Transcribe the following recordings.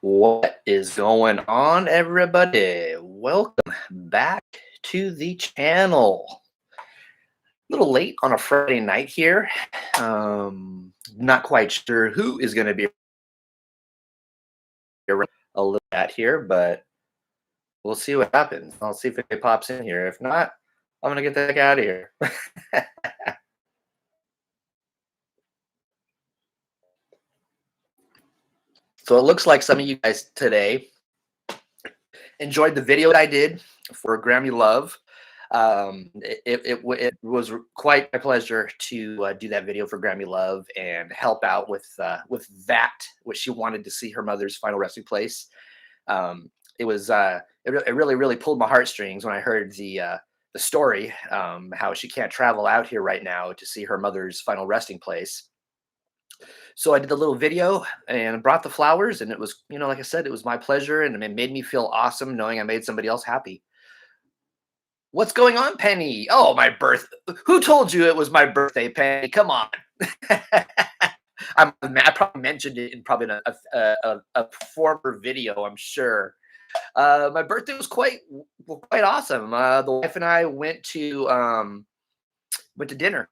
What is going on, everybody? Welcome back to the channel. A little late on a Friday night here. Not quite sure who is going to be around a little bit here, but we'll see what happens. I'll see if it pops in here. If not, I'm going to get the heck out of here. So it looks like some of you guys today enjoyed the video that I did for Grammy Love. It was quite my pleasure to do that video for Grammy Love and help out with that, what she wanted to see her mother's final resting place. It was it really pulled my heartstrings when I heard the story, how she can't travel out here right now to see her mother's final resting place. So I did the little video and brought the flowers, and it was, like I said, it was my pleasure, and it made me feel awesome knowing I made somebody else happy. What's going on, Penny? Oh, my birth. Who told you it was my birthday, Penny? Come on. I probably mentioned it in probably a former video, I'm sure. My birthday was quite awesome. The wife and I went to dinner.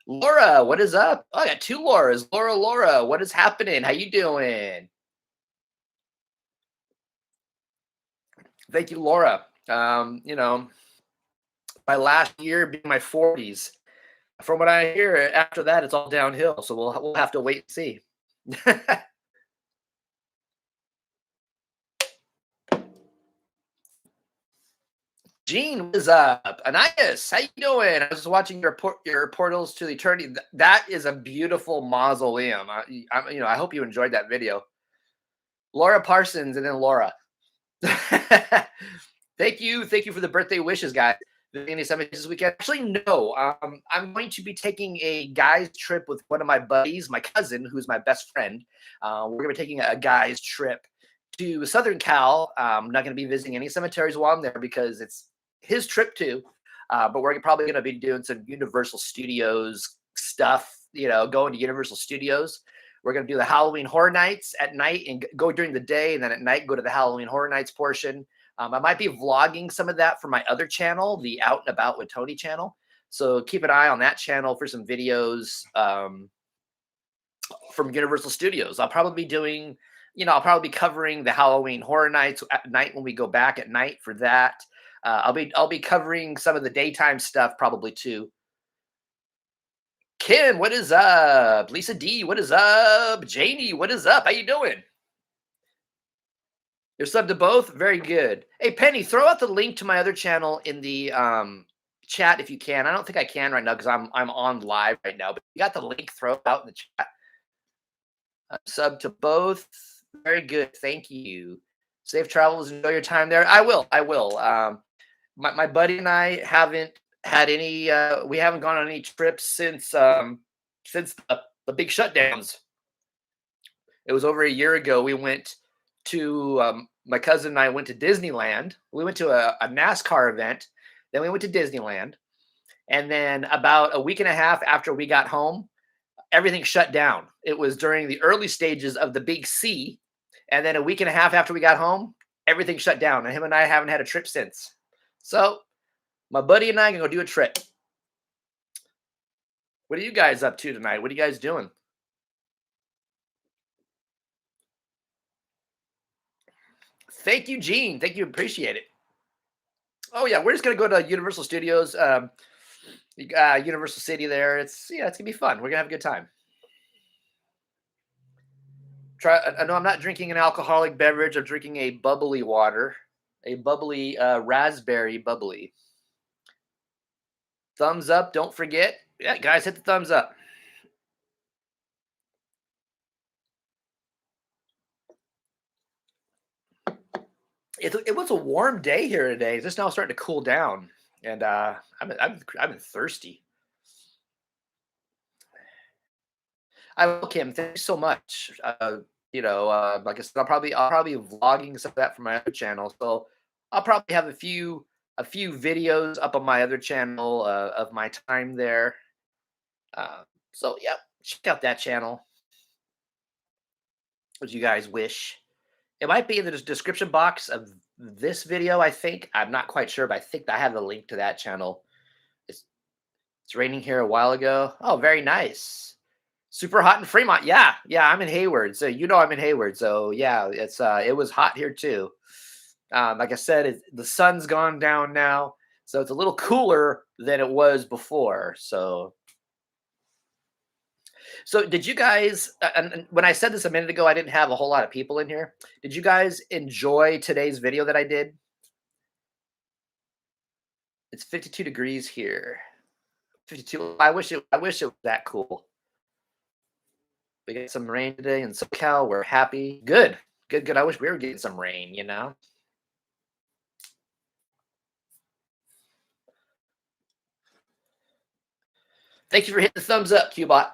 Laura, what is up? Oh, I got two Lauras. Laura, what is happening? How you doing? Thank you, Laura. My last year being my 40s. From what I hear, after that it's all downhill. So we'll have to wait and see. Gene, what is up? Anais, how you doing? I was just watching your portals to the eternity. That is a beautiful mausoleum. I hope you enjoyed that video. Laura Parsons and then Laura. Thank you for the birthday wishes, guys. Any cemeteries this weekend? Actually, no. I'm going to be taking a guys trip with one of my buddies, my cousin, who's my best friend. We're going to be taking a guys trip to Southern Cal. I'm not going to be visiting any cemeteries while I'm there because it's his trip too. But we're probably going to be doing some Universal Studios stuff. Going to Universal Studios. We're going to do the Halloween Horror Nights at night and go during the day, and then at night go to the Halloween Horror Nights portion. I might be vlogging some of that for my other channel, the Out and About with Tony channel. So keep an eye on that channel for some videos from Universal Studios. I'll probably be covering the Halloween Horror Nights at night when we go back at night for that. I'll be covering some of the daytime stuff probably too. Ken, what is up? Lisa D, what is up? Janie, what is up? How you doing? You're subbed to both? Very good. Hey, Penny, throw out the link to my other channel in the chat if you can. I don't think I can right now because I'm on live right now. But you got the link, throw it out in the chat. Sub to both. Very good. Thank you. Safe travels. Enjoy your time there. I will. My buddy and I haven't had any. We haven't gone on any trips since the big shutdowns. It was over a year ago. We went to my cousin and I went to Disneyland. We went to a NASCAR event. Then we went to Disneyland. And then about a week and a half after we got home, everything shut down. It was during the early stages of the Big C. And then a week and a half after we got home, everything shut down. And him and I haven't had a trip since. So my buddy and I can go do a trip. What are you guys up to tonight? What are you guys doing? Thank you, Gene. Thank you. Appreciate it. Oh yeah, we're just gonna go to Universal Studios, Universal City. There, it's gonna be fun. We're gonna have a good time. I know I'm not drinking an alcoholic beverage. I'm drinking a bubbly water, a bubbly raspberry bubbly. Thumbs up. Don't forget. Yeah, guys, hit the thumbs up. It was a warm day here today. It's just now starting to cool down, and I've been thirsty. I will, Kim. Thank you so much. Like I said, I'll probably be vlogging some of that from my other channel. So I'll probably have a few videos up on my other channel of my time there. So yeah, check out that channel. What you guys wish. It might be in the description box of this video, I think. I'm not quite sure, but I think I have the link to that channel. It's it's raining here a while ago. Oh, very nice. Super hot in Fremont. Yeah, yeah, I'm in Hayward, so I'm in Hayward. So yeah, it was hot here too. Like I said, the sun's gone down now, so it's a little cooler than it was before. So did you guys? And when I said this a minute ago, I didn't have a whole lot of people in here. Did you guys enjoy today's video that I did? It's 52 degrees here. 52. I wish it was that cool. We got some rain today in SoCal. We're happy. Good. Good, good. I wish we were getting some rain. Thank you for hitting the thumbs up, Qbot.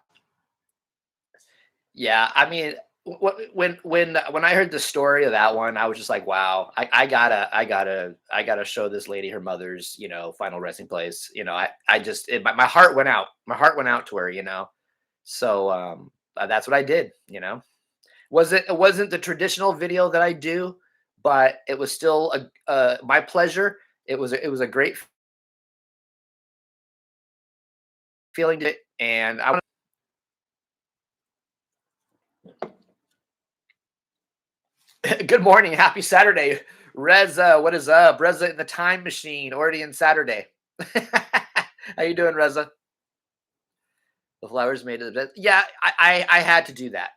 Yeah, I mean, when I heard the story of that one, I was just like, wow, I gotta show this lady her mother's, final resting place. I just my heart went out. My heart went out to her. So that's what I did. It wasn't the traditional video that I do, but it was still my pleasure. It was a great feeling to it, and good morning, happy Saturday, Reza. What is up, Reza in the time machine? Already in Saturday. How you doing, Reza? The flowers made of the bed. Yeah, I had to do that.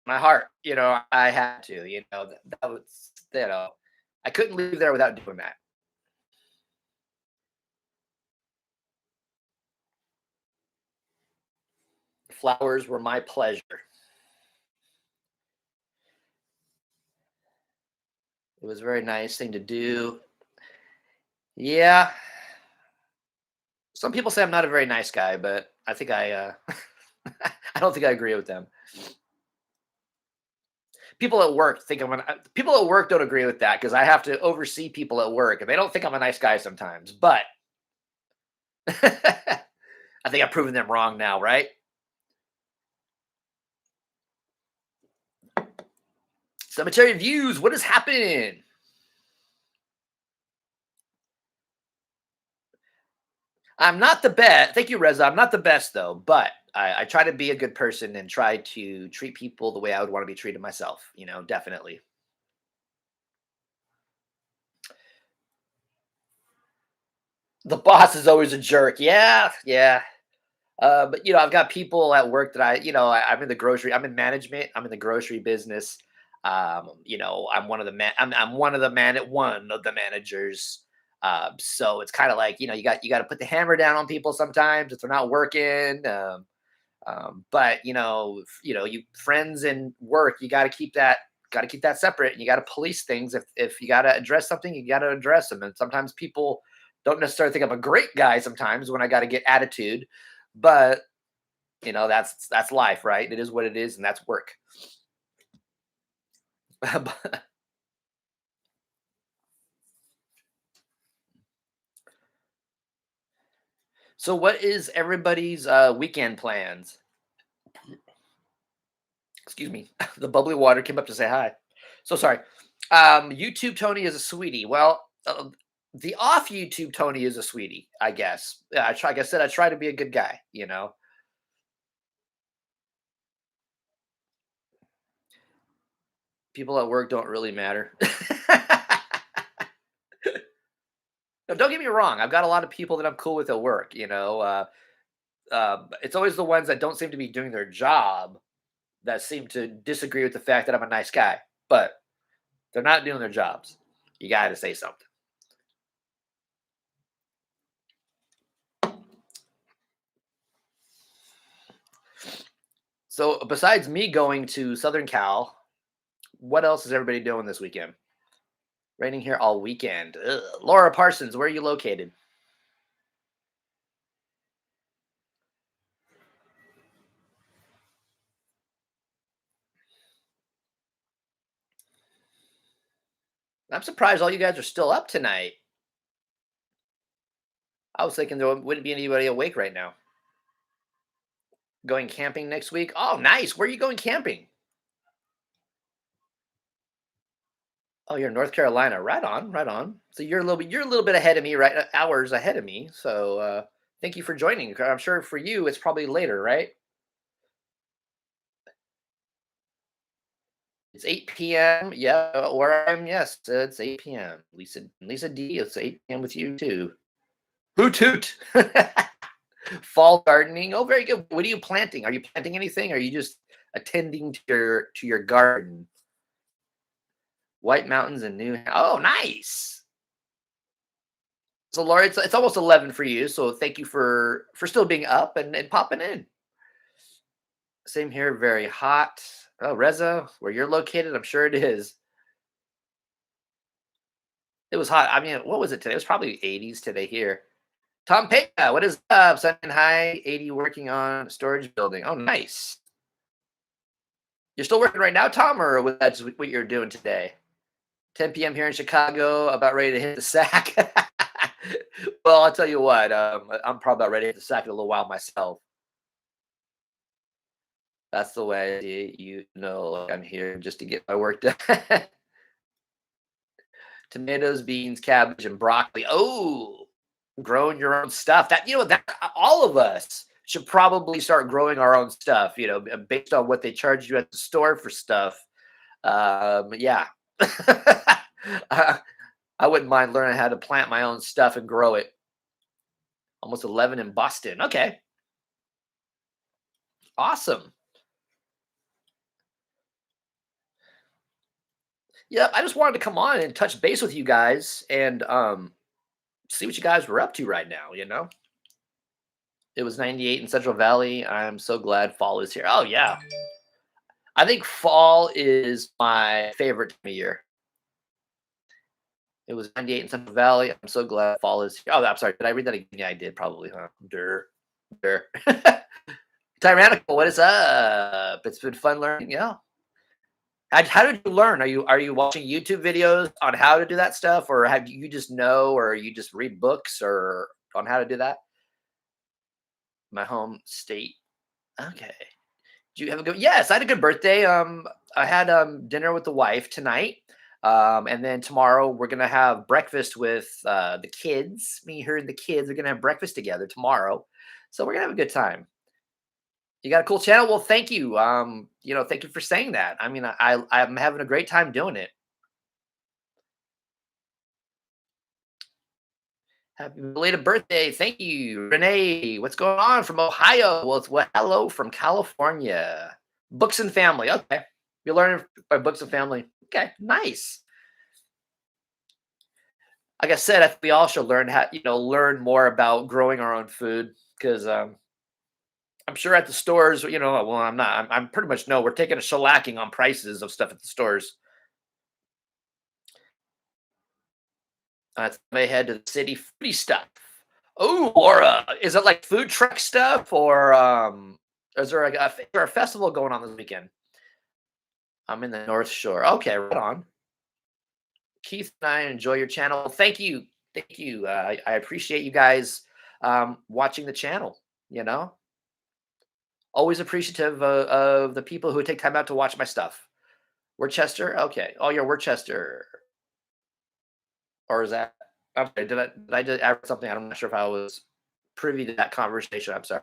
My heart, I had to. That was I couldn't leave there without doing that. Flowers were my pleasure. It was a very nice thing to do. Yeah, some people say I'm not a very nice guy, but I think I don't think I agree with them. People at work think people at work don't agree with that because I have to oversee people at work and they don't think I'm a nice guy sometimes. But I think I've proven them wrong now, right? Cemetery views. What is happening? I'm not the best. Thank you, Reza. I'm not the best though, but I try to be a good person and try to treat people the way I would want to be treated myself. Definitely. The boss is always a jerk. Yeah, yeah. But I've got people at work that I'm in the grocery. I'm in management. I'm in the grocery business. I'm one of the man. I'm one of the managers. So it's kind of like you got to put the hammer down on people sometimes if they're not working. But you friends and work, you got to keep that separate. And you got to police things. If you got to address something, you got to address them. And sometimes people don't necessarily think I'm a great guy. Sometimes when I got to get attitude, but that's life, right? It is what it is, and that's work. So, what is everybody's weekend plans? Excuse me. The bubbly water came up to say hi. So sorry. YouTube Tony is a sweetie. Well, the off YouTube Tony is a sweetie, I guess. Yeah, like I said, I try to be a good guy. People at work don't really matter. No, don't get me wrong. I've got a lot of people that I'm cool with at work. It's always the ones that don't seem to be doing their job that seem to disagree with the fact that I'm a nice guy, but they're not doing their jobs. You got to say something. So, besides me going to Southern Cal, what else is everybody doing this weekend? Raining here all weekend. Ugh. Laura Parsons, where are you located? I'm surprised all you guys are still up tonight. I was thinking there wouldn't be anybody awake right now. Going camping next week? Oh, nice. Where are you going camping? Oh, you're in North Carolina. Right on, right on. So you're a little bit ahead of me, right? Hours ahead of me. So thank you for joining. I'm sure for you it's probably later, right? It's 8 p.m. Yeah, where I'm, yes, it's 8 p.m. Lisa D, it's 8 p.m. with you too. Hoot hoot. Fall gardening. Oh, very good. What are you planting? Are you planting anything? Or are you just attending to your garden? White Mountains and New. Oh, nice. So, Laura, it's almost 11 for you. So, thank you for still being up and popping in. Same here. Very hot. Oh, Reza, where you're located, I'm sure it is. It was hot. I mean, what was it today? It was probably 80s today here. Tom Pena, what is up? Sunny high, 80 working on storage building. Oh, nice. You're still working right now, Tom, or that's what you're doing today? 10 p.m. here in Chicago, about ready to hit the sack. Well, I'll tell you what, I'm probably about ready to hit the sack in a little while myself. That's the way you know like, I'm here just to get my work done. Tomatoes, beans, cabbage, and broccoli. Oh, growing your own stuff. That that all of us should probably start growing our own stuff. Based on what they charge you at the store for stuff. Yeah. I, I wouldn't mind learning how to plant my own stuff and grow it. Almost 11 in Boston. Okay, awesome. Yeah, I just wanted to come on and touch base with you guys and see what you guys were up to right now. It was 98 in Central Valley. I'm so glad fall is here. Oh yeah, I think fall is my favorite time of year. It was 98 in Central Valley. I'm so glad fall is here. Oh, I'm sorry. Did I read that again? Yeah, I did probably, huh? Dur. Dur. Tyrannical, what is up? It's been fun learning. Yeah. How did you learn? Are you watching YouTube videos on how to do that stuff, or have you just know, or you just read books or on how to do that? My home state. Okay. Do you have a good? Yes, I had a good birthday. I had dinner with the wife tonight. And then tomorrow we're gonna have breakfast with the kids. Me, her, and the kids are gonna have breakfast together tomorrow. So we're gonna have a good time. You got a cool channel. Well, thank you. Thank you for saying that. I mean, I'm having a great time doing it. Happy belated birthday. Thank you, Renee. What's going on from Ohio? Well, it's what hello from California. Books and family. Okay. You're learning by books and family. Okay, nice. Like I said, I think we all should learn learn more about growing our own food because I'm sure at the stores, well, I'm not. I'm pretty much no. We're taking a shellacking on prices of stuff at the stores. May head to the city foodie stuff. Oh, Laura, is it like food truck stuff, or is there is there a festival going on this weekend? I'm in the North Shore. Okay, right on. Keith and I enjoy your channel. Thank you, thank you. I appreciate you guys watching the channel. You know, always appreciative of the people who take time out to watch my stuff. Worcester, okay. Oh, you're Worcester, or is that? I'm sorry, did I just add something? I'm not sure if I was privy to that conversation. I'm sorry.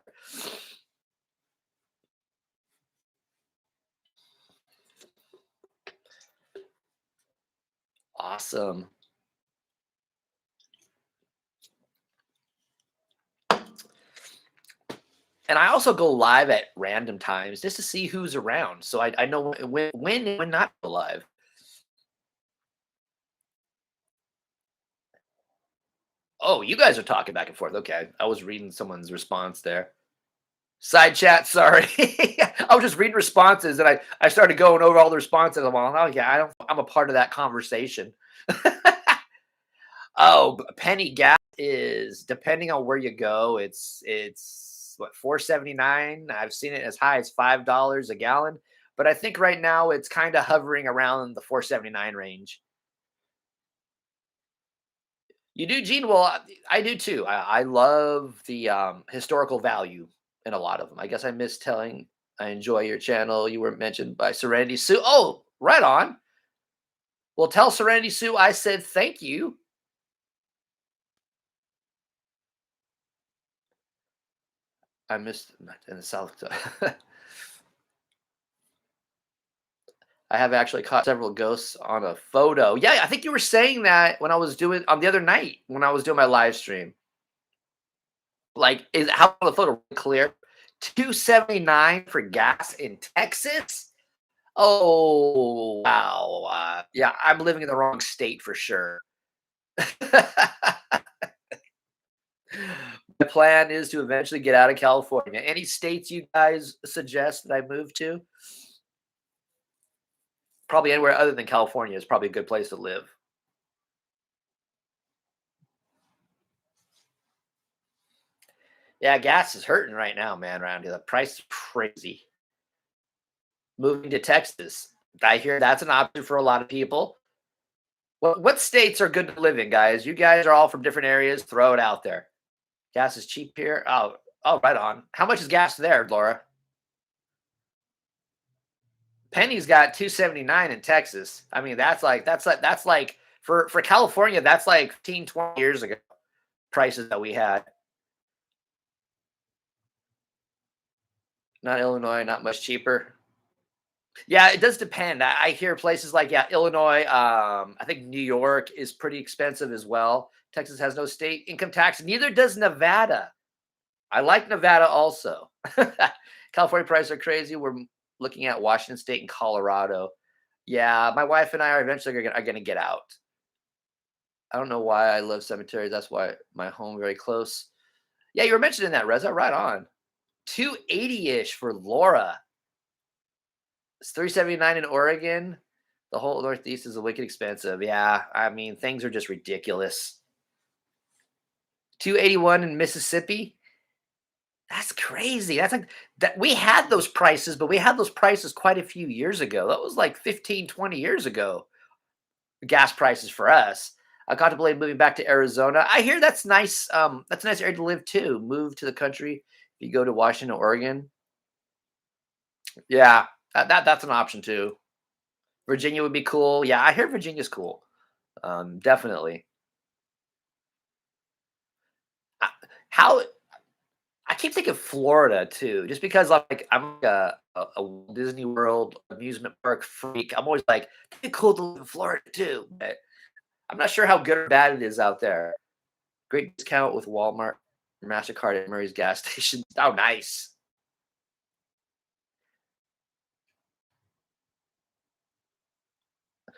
Awesome. And I also go live at random times just to see who's around, so I know when and when not to go live. Oh, you guys are talking back and forth. Okay, I was reading someone's response there. Side chat, sorry. I was just reading responses and I started going over all the responses. I'm all, oh yeah, I'm a part of that conversation. Oh, penny gas is depending on where you go. It's what 4.79. I've seen it as high as $5 a gallon, but I think right now it's kind of hovering around the 4.79 range. You do, Gene? Well, I do too. I love the historical value in a lot of them. I guess I missed telling. I enjoy your channel. You were mentioned by Serenity Sue. Oh, right on. Well, tell Serenity Sue I said thank you. I missed in the South. I have actually caught several ghosts on a photo. Yeah, I think you were saying that when I was doing on the other night when I was doing my live stream. Like, is how the photo clear? 279 for gas in Texas? Oh, wow. Yeah, I'm living in the wrong state for sure. My plan is to eventually get out of California. Any states you guys suggest that I move to? Probably anywhere other than California is probably a good place to live. Yeah, gas is hurting right now, man, around here. The price is crazy. Moving to Texas. I hear that's an option for a lot of people. What states are good to live in, guys? You guys are all from different areas. Throw it out there. Gas is cheap here. Oh, right on. How much is gas there, Laura? Penny's got 279 in Texas. I mean, that's like for California, that's like 15, 20 years ago prices that we had. Not Illinois, not much cheaper. Yeah, it does depend. I hear places like yeah, Illinois. I think New York is pretty expensive as well. Texas has no state income tax. Neither does Nevada. I like Nevada also. California prices are crazy. We're looking at Washington State and Colorado. Yeah, my wife and I are eventually are going to get out. I don't know why I love cemeteries. That's why my home very close. Yeah, you were mentioning that, Reza. Right on. 280 ish for Laura. It's 379 in Oregon. The whole Northeast is a wicked expensive. Yeah, I mean things are just ridiculous. 281 in Mississippi. That's crazy. That's like that we had those prices, but we had those prices quite a few years ago. That was like 15, 20 years ago. Gas prices for us. I contemplate moving back to Arizona. I hear that's nice. That's a nice area to live too. Move to the country. If you go to Washington, Oregon. Yeah, that's an option too. Virginia would be cool. Yeah, I hear Virginia's cool. Definitely. I- How I keep thinking Florida too, just because like I'm like a Disney World amusement park freak. I'm always like, it'd be cool to live in Florida too, but I'm not sure how good or bad it is out there. Great discount with Walmart, Mastercard at Murray's gas station. Oh, nice.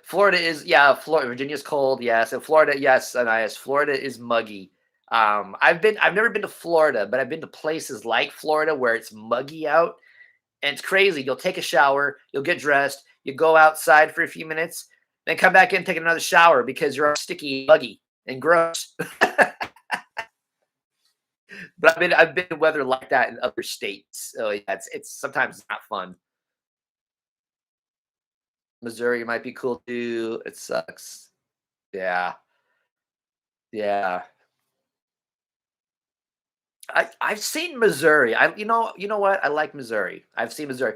Florida is yeah. Florida, Virginia's cold. Yes, and Florida, yes, and yes, Florida is muggy. I've never been to Florida, but I've been to places like Florida where it's muggy out. And it's crazy. You'll take a shower, you'll get dressed, you go outside for a few minutes, then come back in, take another shower because you're all sticky, buggy, and gross. But I've been in weather like that in other states. So yeah, it's sometimes it's not fun. Missouri might be cool too. It sucks. Yeah, yeah. I've seen Missouri. You know what? I like Missouri. I've seen Missouri.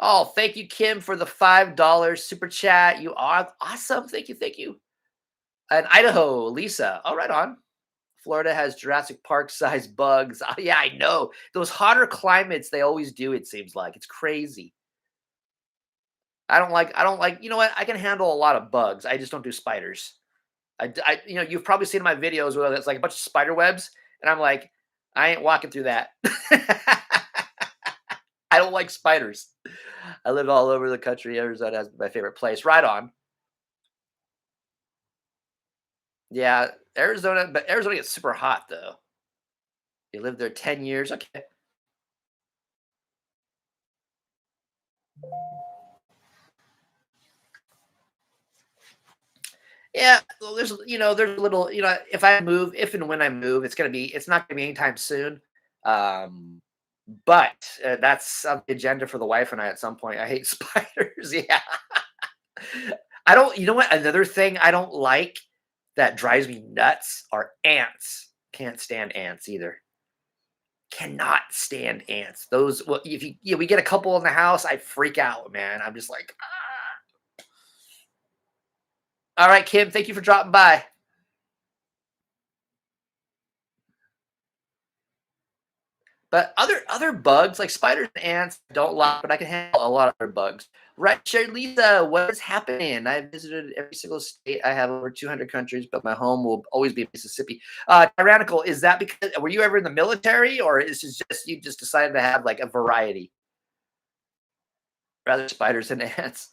Oh, thank you, Kim, for the $5 super chat. You are awesome. Thank you, thank you. And Idaho, Lisa. All right on. Florida has Jurassic Park sized bugs. Yeah, I know. Those hotter climates, they always do, it seems like. It's crazy. I don't like, you know what? I can handle a lot of bugs. I just don't do spiders. You've probably seen my videos where it's like a bunch of spider webs, and I'm like, I ain't walking through that. I don't like spiders. I live all over the country. Arizona has my favorite place. Right on. Yeah, Arizona, but Arizona gets super hot though. You lived there 10 years. Okay. Yeah, well, there's a little, if I move, if and when I move, it's not gonna be anytime soon. Um, but that's on the agenda for the wife and I at some point. I hate spiders. Yeah, I don't. You know what? Another thing I don't like that drives me nuts are ants. Can't stand ants either. Cannot stand ants. Those. Well, if we get a couple in the house, I freak out, man. I'm just like, ah. All right, Kim. Thank you for dropping by. But other bugs like spiders and ants I don't like, but I can handle a lot of other bugs. Right, Sherry Lisa, what is happening? I visited every single state. I have over 200 countries, but my home will always be Mississippi. Tyrannical, is that because were you ever in the military, or is this just you just decided to have like a variety, rather spiders and ants?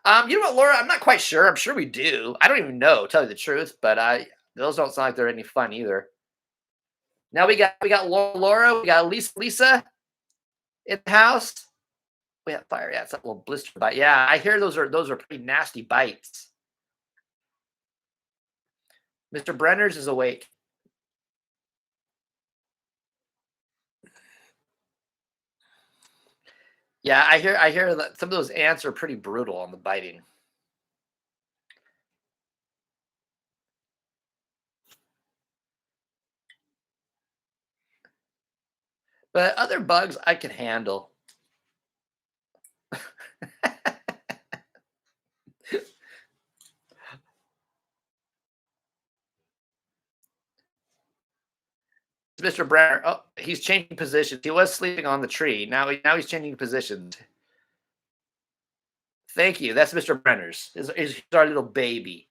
You know what, Laura? I'm not quite sure. I'm sure we do. I don't even know, tell you the truth, but I those don't sound like they're any fun either. Now we got Laura, we got Lisa in the house. We have fire. Yeah, it's a little blister bite. Yeah, I hear those are pretty nasty bites. Mr. Brenner's is awake. Yeah, I hear that some of those ants are pretty brutal on the biting. But other bugs I can handle. Mr. Brenner. Oh, he's changing positions. He was sleeping on the tree. Now he's changing positions. Thank you. That's Mr. Brenner's. He's our little baby.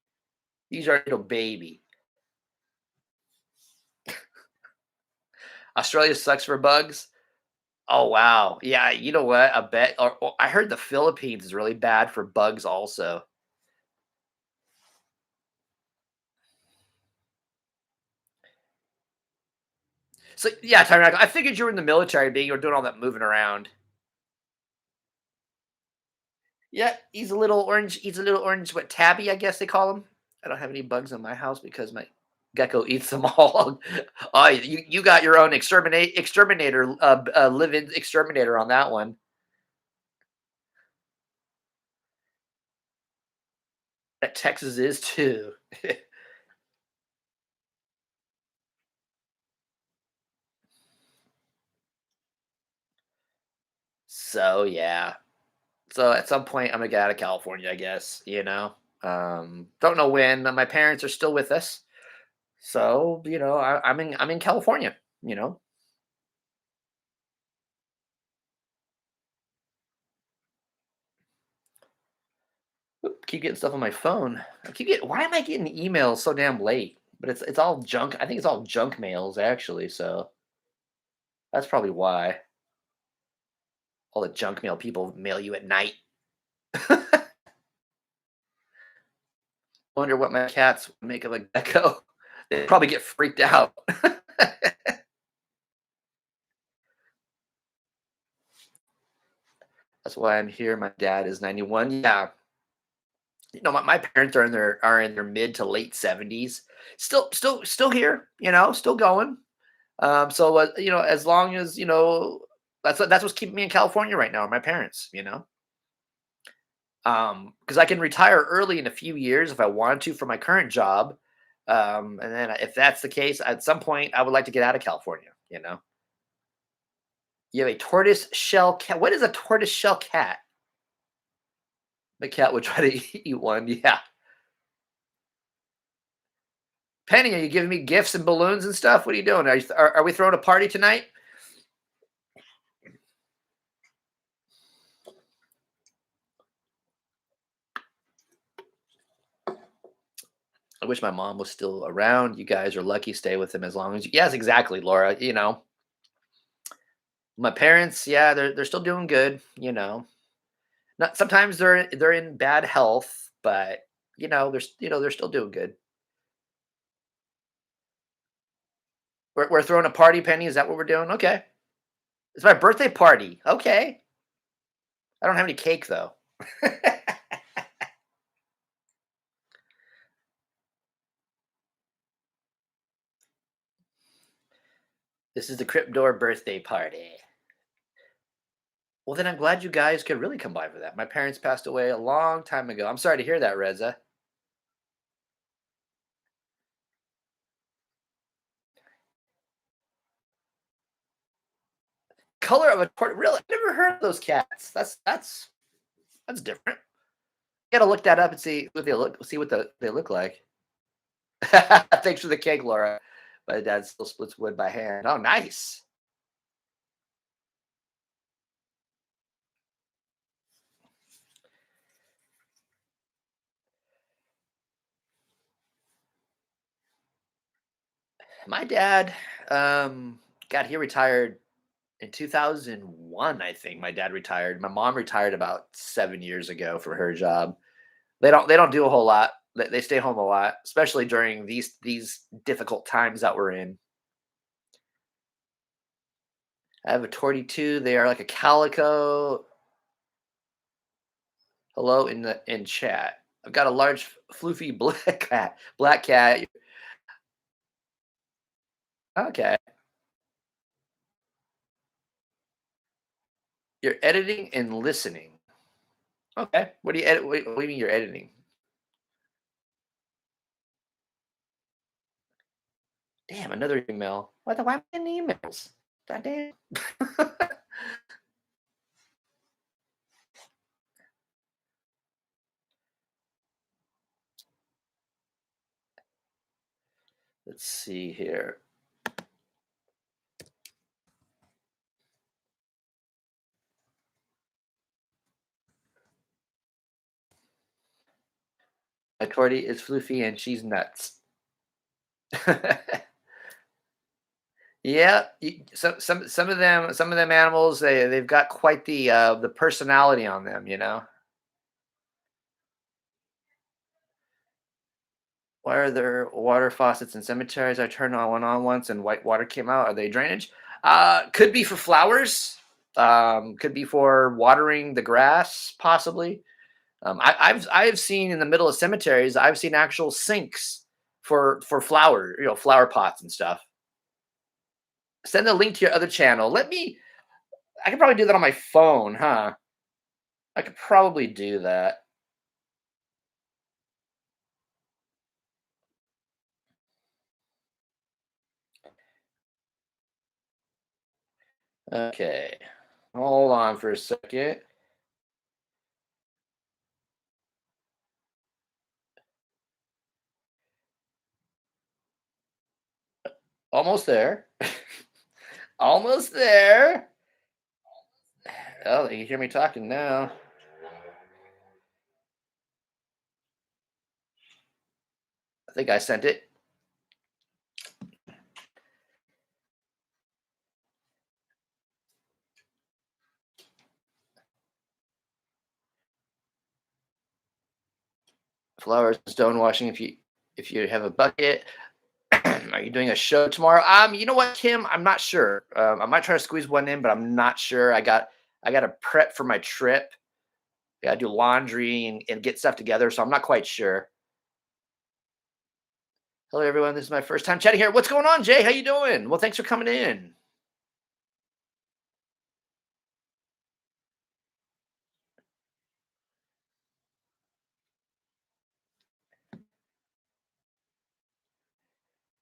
He's our little baby. Australia sucks for bugs. Oh wow. Yeah, you know what? I bet or I heard the Philippines is really bad for bugs also. So yeah, Tyrannical. I figured you were in the military, being you were doing all that moving around. Yeah, he's a little orange. He's a little orange. What tabby? I guess they call him. I don't have any bugs in my house because my gecko eats them all. Oh, you got your own exterminator, live-in exterminator on that one. That Texas is too. So yeah. So at some point, I'm gonna get out of California. I guess don't know when. My parents are still with us, so I'm in California. You know, Oop, keep getting stuff on my phone. I keep getting. Why am I getting emails so damn late? But it's all junk. I think it's all junk mails actually. So that's probably why all the junk mail people mail you at night. Wonder what my cats make of a gecko. They probably get freaked out. That's why I'm here. My dad is 91. Yeah, my parents are in their mid to late 70s. Still here. Still going. So as long as that's what's keeping me in California right now. Are my parents. Because I can retire early in a few years if I wanted to from my current job. And then if that's the case, at some point I would like to get out of California. You have a tortoise shell cat. What is a tortoise shell cat? The cat would try to eat one. Yeah. Penny, are you giving me gifts and balloons and stuff? What are you doing? Are we throwing a party tonight? I wish my mom was still around. You guys are lucky. Stay with them as long as you. Yes, exactly, Laura. My parents, yeah, they're still doing good. Not sometimes they're in bad health, but they're still doing good. We're throwing a party, Penny. Is that what we're doing? Okay, it's my birthday party. Okay, I don't have any cake though. This is the Crypt Door birthday party. Well, then I'm glad you guys could really come by for that. My parents passed away a long time ago. I'm sorry to hear that, Reza. Color of a tort. Really, I never heard of those cats. That's different. Gotta look that up and see what they look like. Thanks for the cake, Laura. My dad still splits wood by hand. Oh, nice. My dad, um, God, he retired in 2001. I think my dad retired. My mom retired about 7 years ago for her job. They don't do a whole lot. They stay home a lot, especially during these difficult times that we're in. I have a tortie too. They are like a calico. Hello in chat. I've got a large floofy black cat. Black cat. Okay. You're editing and listening. Okay. What do you edit? What do you mean you're editing? Damn, another email. Why am I getting emails? God damn. Let's see here. My tortie is floofy and she's nuts. Yeah, some of them animals they've got quite the personality on them, you know. Why are there water faucets in cemeteries? I turned on one on once and white water came out. Are they drainage? Could be for flowers. Could be for watering the grass, possibly. I've seen in the middle of cemeteries. I've seen actual sinks for flower, flower pots and stuff. Send the link to your other channel. I could probably do that on my phone, huh? I could probably do that. Okay. Hold on for a second. Almost there. Almost there. Oh, you hear me talking now. I think I sent it. Flowers, stone washing. If you have a bucket, are you doing a show tomorrow? You know what, Kim? I'm not sure. I might try to squeeze one in, but I'm not sure. I got to prep for my trip. I got to do laundry and get stuff together, so I'm not quite sure. Hello, everyone. This is my first time chatting here. What's going on, Jay? How you doing? Well, thanks for coming in.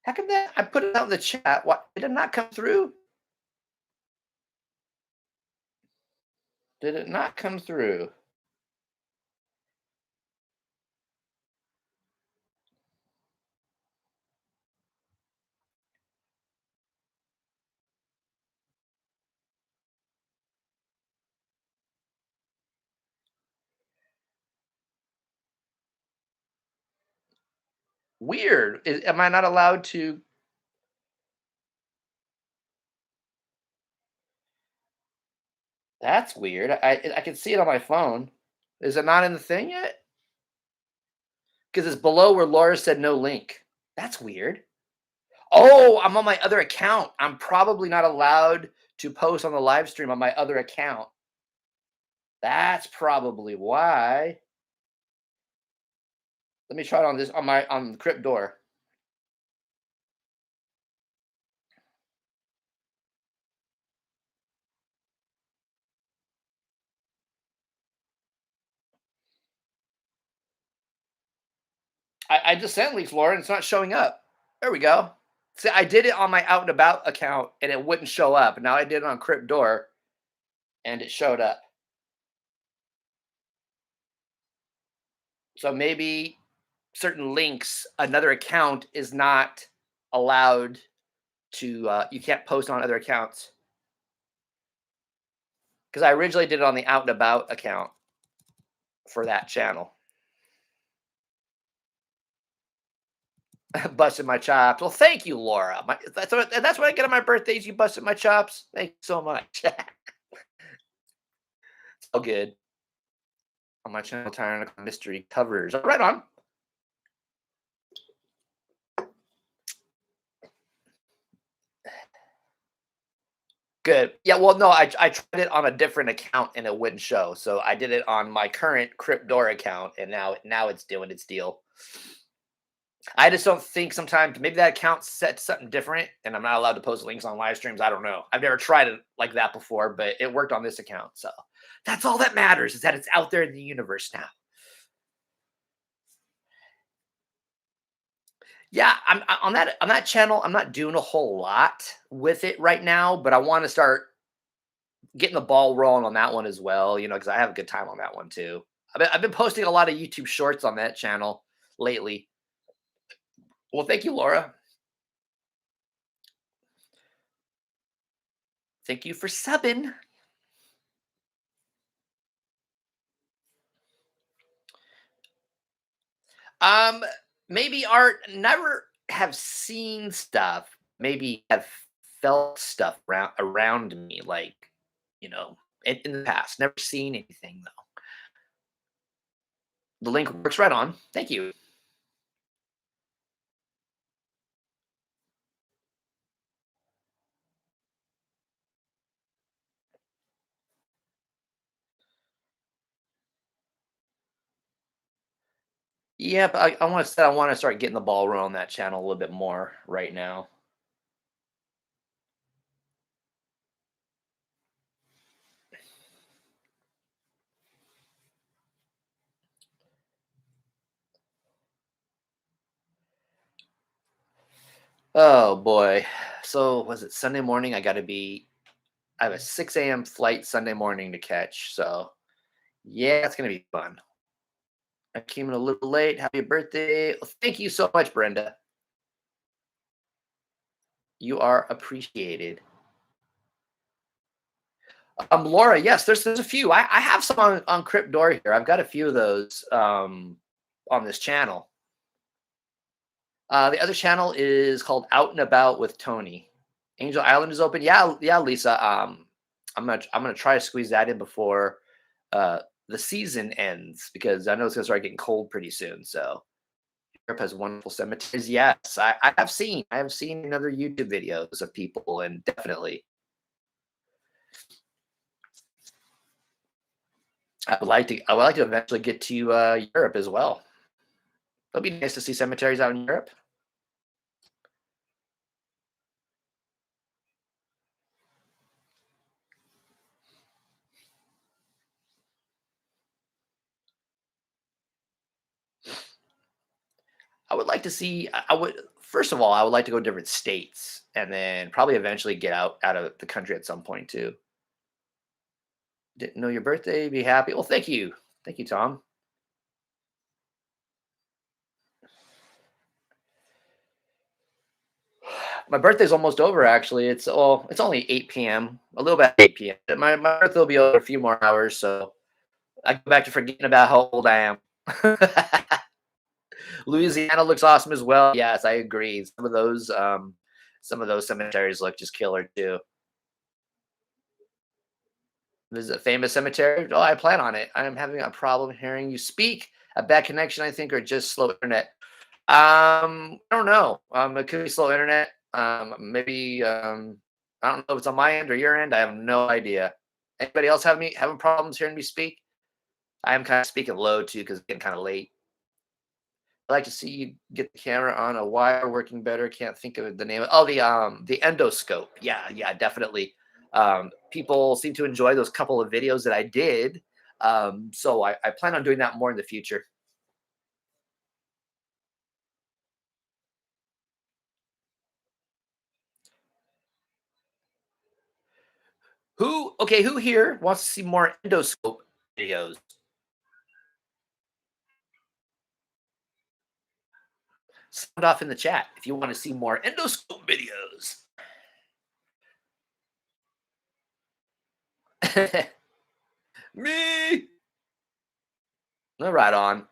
How come that I put it out in the chat? What did it not come through? Did it not come through? Weird. Am I not allowed to? That's weird. I can see it on my phone. Is it not in the thing yet? Because it's below where Laura said no link. That's weird. Oh, I'm on my other account. I'm probably not allowed to post on the live stream on my other account. That's probably why. Let me try it on this on Crypt Door. I just sent links, Laura, and it's not showing up. There we go. See, I did it on my Out and About account, and it wouldn't show up. Now I did it on Crypt Door, and it showed up. So maybe certain links, another account is not allowed to. You can't post on other accounts because I originally did it on the Out and About account for that channel. Busted my chops. Well, thank you, Laura. That's what I get on my birthdays. You busted my chops. Thank you so much. All good. On my channel, Tyrannical Mystery covers. Right on. Good. Yeah. Well, no, I tried it on a different account and it wouldn't show. So I did it on my current Crypt Door account, and now it's doing its deal. I just don't think sometimes maybe that account set to something different, and I'm not allowed to post links on live streams. I don't know. I've never tried it like that before, but it worked on this account. So that's all that matters is that it's out there in the universe now. Yeah, on that channel. I'm not doing a whole lot with it right now, but I want to start getting the ball rolling on that one as well. Because I have a good time on that one too. I've been posting a lot of YouTube shorts on that channel lately. Well, thank you, Laura. Thank you for subbing. Um, maybe art. Never have seen stuff. Maybe have felt stuff around me, like in the past. Never seen anything though. The link works right on. Thank you. Yeah, but I want to start getting the ball rolling on that channel a little bit more right now. Oh boy. So was it Sunday morning? I have a 6 a.m. flight Sunday morning to catch. So yeah, it's gonna be fun. I came in a little late. Happy birthday. Well, thank you so much, Brenda. You are appreciated. Laura, yes, there's a few. I have some on Crypt Door here. I've got a few of those on this channel. The other channel is called Out and About with Tony. Angel Island is open. Yeah, yeah, Lisa. I'm gonna try to squeeze that in before the season ends because I know it's gonna start getting cold pretty soon. So Europe has wonderful cemeteries. Yes, I have seen other YouTube videos of people, and definitely I would like to eventually get to Europe as well. It'll be nice to see cemeteries out in Europe. I would like to see. I would first of all, I would like to go to different states, and then probably eventually get out of the country at some point too. Didn't know your birthday. Be happy. Well, thank you, Tom. My birthday's almost over. Actually, it's only 8 p.m. A little bit 8 p.m. My birthday will be over a few more hours, so I go back to forgetting about how old I am. Louisiana looks awesome as well. Yes, I agree. Some of those cemeteries look just killer too. Visit a famous cemetery. Oh, I plan on it. I am having a problem hearing you speak. A bad connection, I think, or just slow internet. I don't know. It could be slow internet. Maybe I don't know if it's on my end or your end. I have no idea. Anybody else having problems hearing me speak? I am kind of speaking low too because it's getting kind of late. I like to see you get the camera on a wire working better. Can't think of the name. Oh, the endoscope. Yeah, yeah, definitely. People seem to enjoy those couple of videos that I did. So I plan on doing that more in the future. Who here wants to see more endoscope videos? Sound off in the chat if you want to see more endoscope videos. Me. Right on.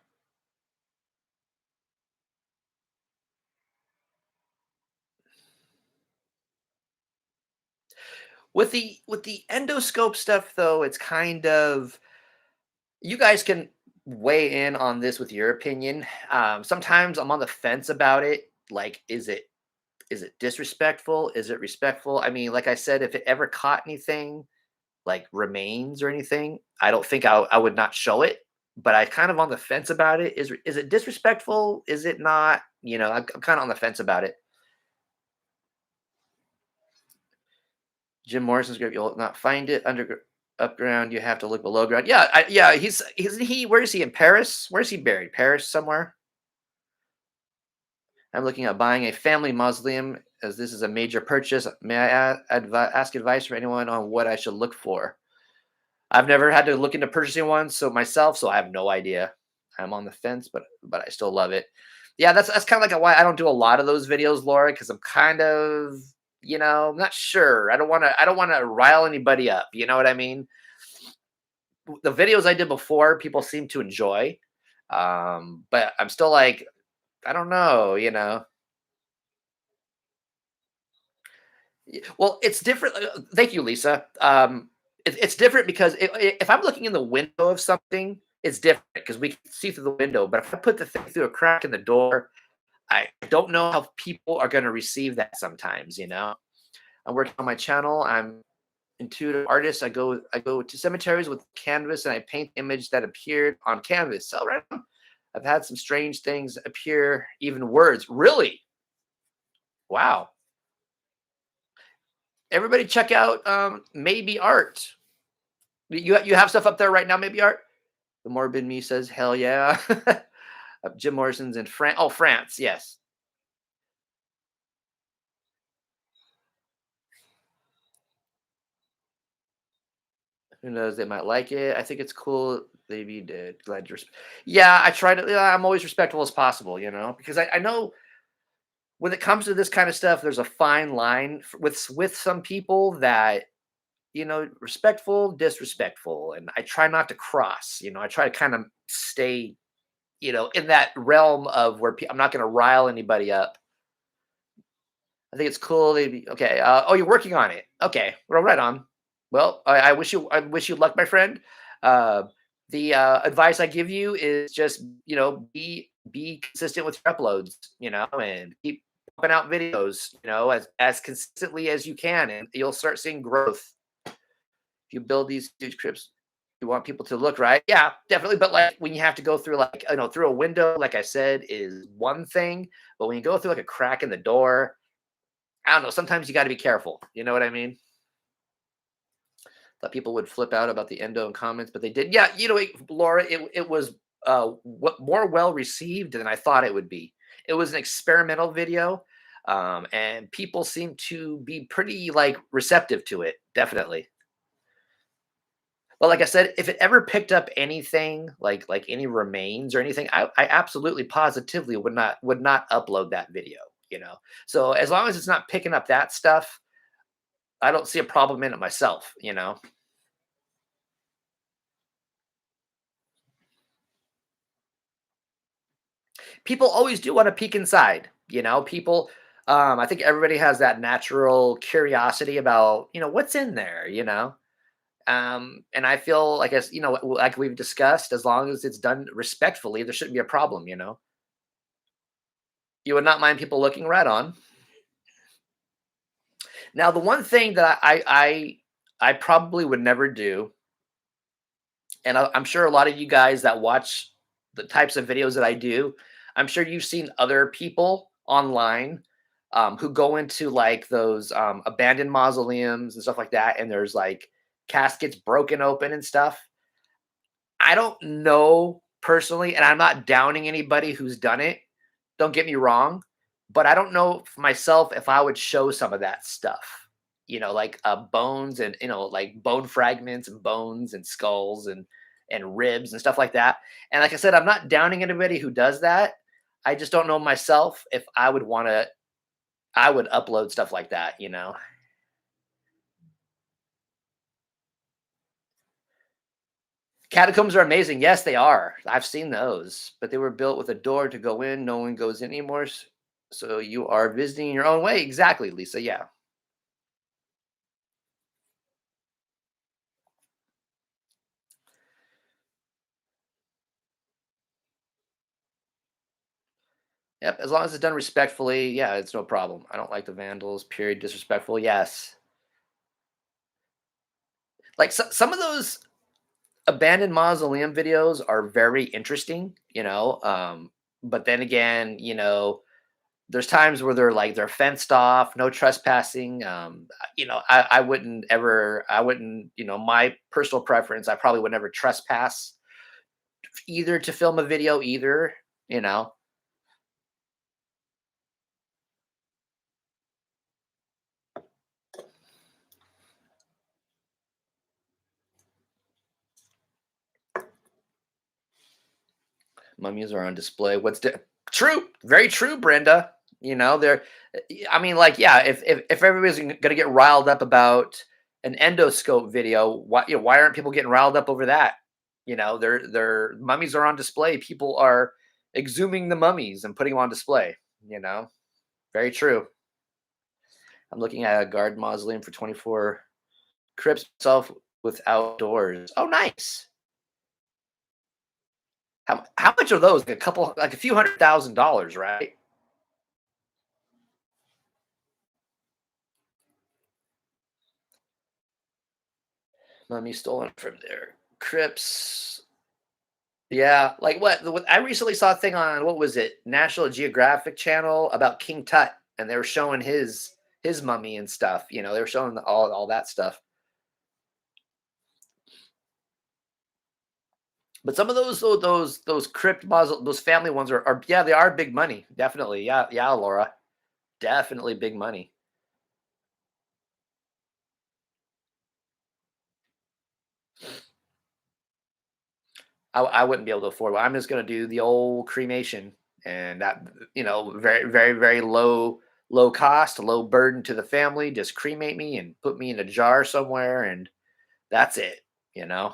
With the endoscope stuff though, it's kind of, you guys can weigh in on this with your opinion. Sometimes I'm on the fence about it. Like, is it disrespectful? Is it respectful? I mean, like I said, if it ever caught anything like remains or anything, I don't think I would not show it. But I kind of on the fence about it. Is it disrespectful? Is it not? I'm kind of on the fence about it. Jim Morrison's group, you'll not find it under up ground. You have to look below ground. Yeah, yeah. He's isn't he? Where is he in Paris? Where's he buried? Paris somewhere. I'm looking at buying a family mausoleum as this is a major purchase. May I ask advice from anyone on what I should look for? I've never had to look into purchasing one so myself, so I have no idea. I'm on the fence, but I still love it. Yeah, that's kind of like why I don't do a lot of those videos, Laura, because I'm kind of, I'm not sure. I don't want to rile anybody up. You know what I mean? The videos I did before, people seem to enjoy, but I'm still like, I don't know. Well, it's different. Thank you, Lisa. It's different because if I'm looking in the window of something, it's different because we can see through the window. But if I put the thing through a crack in the door, I don't know how people are going to receive that sometimes. I'm working on my channel. I'm intuitive artist. I go to cemeteries with canvas and I paint image that appeared on canvas. So right on. I've had some strange things appear, even words. Really? Wow. Everybody check out Maybe Art. You have stuff up there right now, Maybe Art? The Morbid Me says, hell yeah. Jim Morrison's in France. Oh, France, yes. Who knows? They might like it. I think it's cool. Maybe did. Glad you're. Yeah, I try to. Yeah, I'm always respectful as possible, because I know when it comes to this kind of stuff, there's a fine line with some people that respectful, disrespectful, and I try not to cross. I try to kind of stay, in that realm of where I'm not going to rile anybody up. I think it's cool. Maybe okay. Oh, you're working on it. Okay, well, right on. Well, I wish you luck, my friend. Uh, the advice I give you is just be consistent with your uploads, and keep pumping out videos, as consistently as you can, and you'll start seeing growth. If you build these huge crypts, you want people to look right. Yeah, definitely. But like when you have to go through like through a window, like I said, is one thing. But when you go through like a crack in the door, I don't know. Sometimes you got to be careful. You know what I mean? Thought people would flip out about the endo in comments, but they did. Yeah, Laura, it was what more well received than I thought it would be. It was an experimental video, and people seem to be pretty like receptive to it. Definitely. But like I said, if it ever picked up anything like any remains or anything, I absolutely positively would not upload that video. So as long as it's not picking up that stuff, I don't see a problem in it myself. People always do want to peek inside. People. I think everybody has that natural curiosity about what's in there. And I feel like as like we've discussed, as long as it's done respectfully, there shouldn't be a problem. You would not mind people looking right on. Now, the one thing that I probably would never do, and I'm sure a lot of you guys that watch the types of videos that I do, I'm sure you've seen other people online who go into like those abandoned mausoleums and stuff like that, and there's like caskets broken open and stuff. I don't know personally, and I'm not downing anybody who's done it. Don't get me wrong, but I don't know myself if I would show some of that stuff. Like bones and like bone fragments and bones and skulls and ribs and stuff like that. And like I said, I'm not downing anybody who does that. I just don't know myself if I would want to. I would upload stuff like that, you know. Catacombs are amazing. Yes, they are. I've seen those, but they were built with a door to go in. No one goes in anymore. So you are visiting your own way. Exactly, Lisa. Yeah. Yep. As long as it's done respectfully, yeah, it's no problem. I don't like the vandals. Period. Disrespectful. Yes. Like some of those abandoned mausoleum videos are very interesting, you know. But then again, you know, there's times where they're fenced off, no trespassing. You know, I wouldn't ever, I wouldn't, you know, my personal preference, I probably would never trespass either to film a video either, you know. Mummies are on display. True? Very true, Brenda. You know, they're. I mean, like, yeah. If everybody's gonna get riled up about an endoscope video, why aren't people getting riled up over that? You know, their mummies are on display. People are exhuming the mummies and putting them on display. You know, very true. I'm looking at a garden mausoleum for 24 crypts itself with outdoors. Oh, nice. How much are those? Like a couple, like a few $100,000, right? Mummy stolen from there. Crips. Yeah, like what? I recently saw a thing on what was it? National Geographic Channel about King Tut, and they were showing his mummy and stuff. You know, they were showing all that stuff. But some of those crypt muzzle those family ones are yeah, they are big money. Definitely. Yeah, yeah, Laura. Definitely big money. I wouldn't be able to afford one. I'm just gonna do the old cremation, and that, you know, very very very low cost, low burden to the family. Just cremate me and put me in a jar somewhere, and that's it. You know,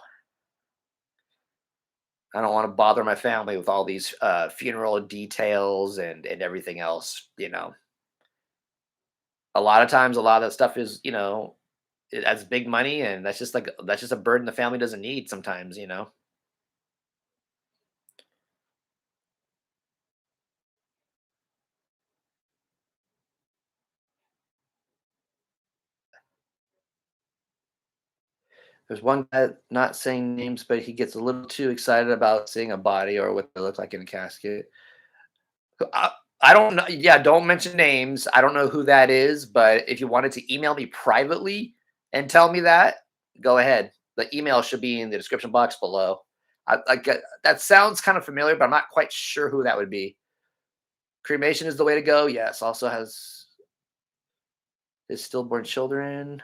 I don't want to bother my family with all these funeral details and everything else. You know, a lot of times, a lot of that stuff is, you know, that's big money, and that's just a burden the family doesn't need sometimes. You know. There's one guy, not saying names, but he gets a little too excited about seeing a body or what they look like in a casket. I, I don't know. Yeah, don't mention names. I don't know who that is, but if you wanted to email me privately and tell me that, go ahead. The email should be in the description box below. I get that sounds kind of familiar, but I'm not quite sure who that would be. Cremation is the way to go. Yes, also has his stillborn children.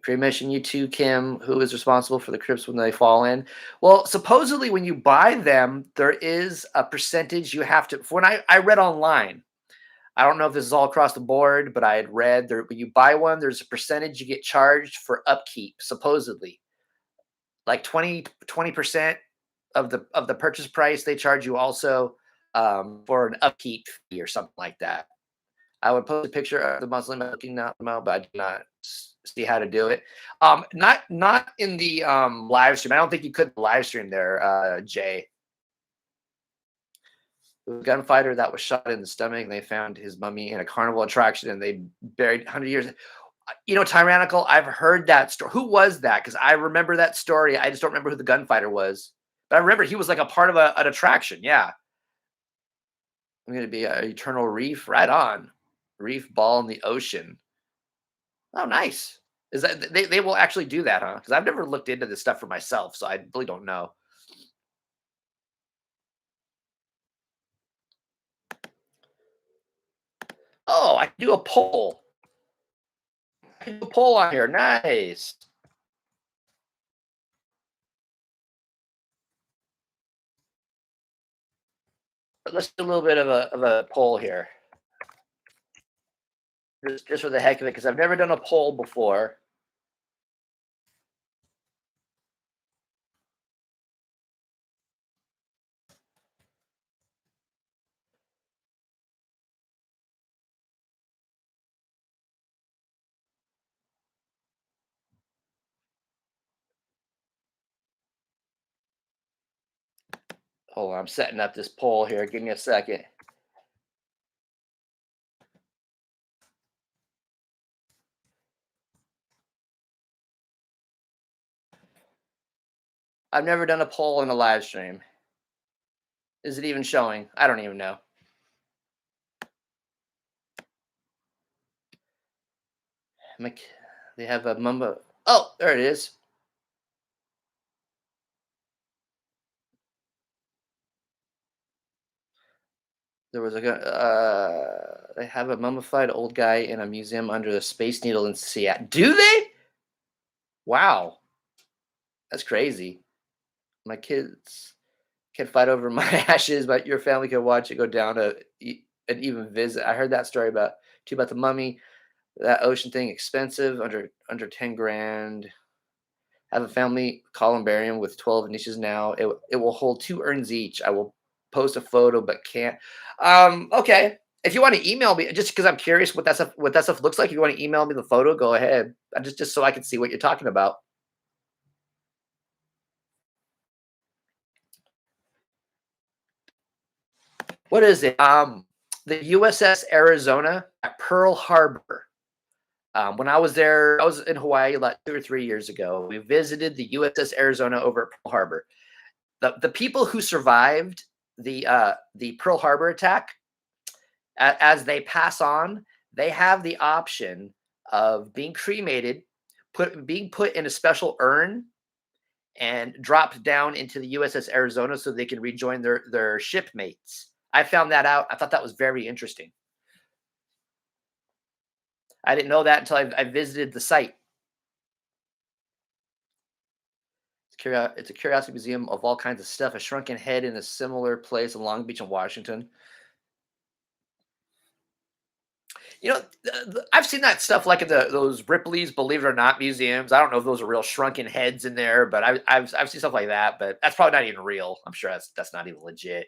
Cremation, you too, Kim. Who is responsible for the crypts when they fall in? Well, supposedly, when you buy them, there is a percentage you have to. When I read online, I don't know if this is all across the board, but I had read there when you buy one, there's a percentage you get charged for upkeep. Supposedly, like 20% of the purchase price, they charge you also for an upkeep fee or something like that. I would post a picture of the Muslim looking out the mouth, but I do not see how to do it. Not in the live stream. I don't think you could live stream there, Jay. The gunfighter that was shot in the stomach. They found his mummy in a carnival attraction, and they buried 100 years. You know, tyrannical. I've heard that story. Who was that? Because I remember that story. I just don't remember who the gunfighter was. But I remember he was like a part of an attraction. Yeah, I'm going to be an eternal reef. Right on, reef ball in the ocean. Oh, nice. Is that they will actually do that, huh? Because I've never looked into this stuff for myself, so I really don't know. Oh, I can do a poll. I can do a poll on here. Nice. Let's do a little bit of a poll here, just for the heck of it, because I've never done a poll before. Hold on, I'm setting up this poll here. Give me a second. I've never done a poll in a live stream. Is it even showing? I don't even know. They have a mumbo. Oh, there it is. There was they have a mummified old guy in a museum under the Space Needle in Seattle. Do they? Wow, that's crazy. My kids can fight over my ashes, but your family can watch it go down and even visit. I heard that story about too about the mummy. That ocean thing expensive, under 10 grand. Have a family columbarium with 12 niches now. It will hold 2 urns each. I will post a photo, but can't. Okay. If you want to email me, just because I'm curious what that stuff looks like, if you want to email me the photo, go ahead. Just so I can see what you're talking about. What is it? The USS Arizona at Pearl Harbor. When I was there, I was in Hawaii about 2 or 3 years ago. We visited the USS Arizona over at Pearl Harbor. The people who survived the Pearl Harbor attack, as they pass on, they have the option of being cremated, being put in a special urn, and dropped down into the USS Arizona so they can rejoin their shipmates. I found that out. I thought that was very interesting. I didn't know that until I visited the site. It's a curiosity museum of all kinds of stuff. A shrunken head in a similar place in Long Beach and Washington. I've seen that stuff like at those Ripley's Believe It or Not museums. I don't know if those are real shrunken heads in there, but I've seen stuff like that. But that's probably not even real. I'm sure that's not even legit.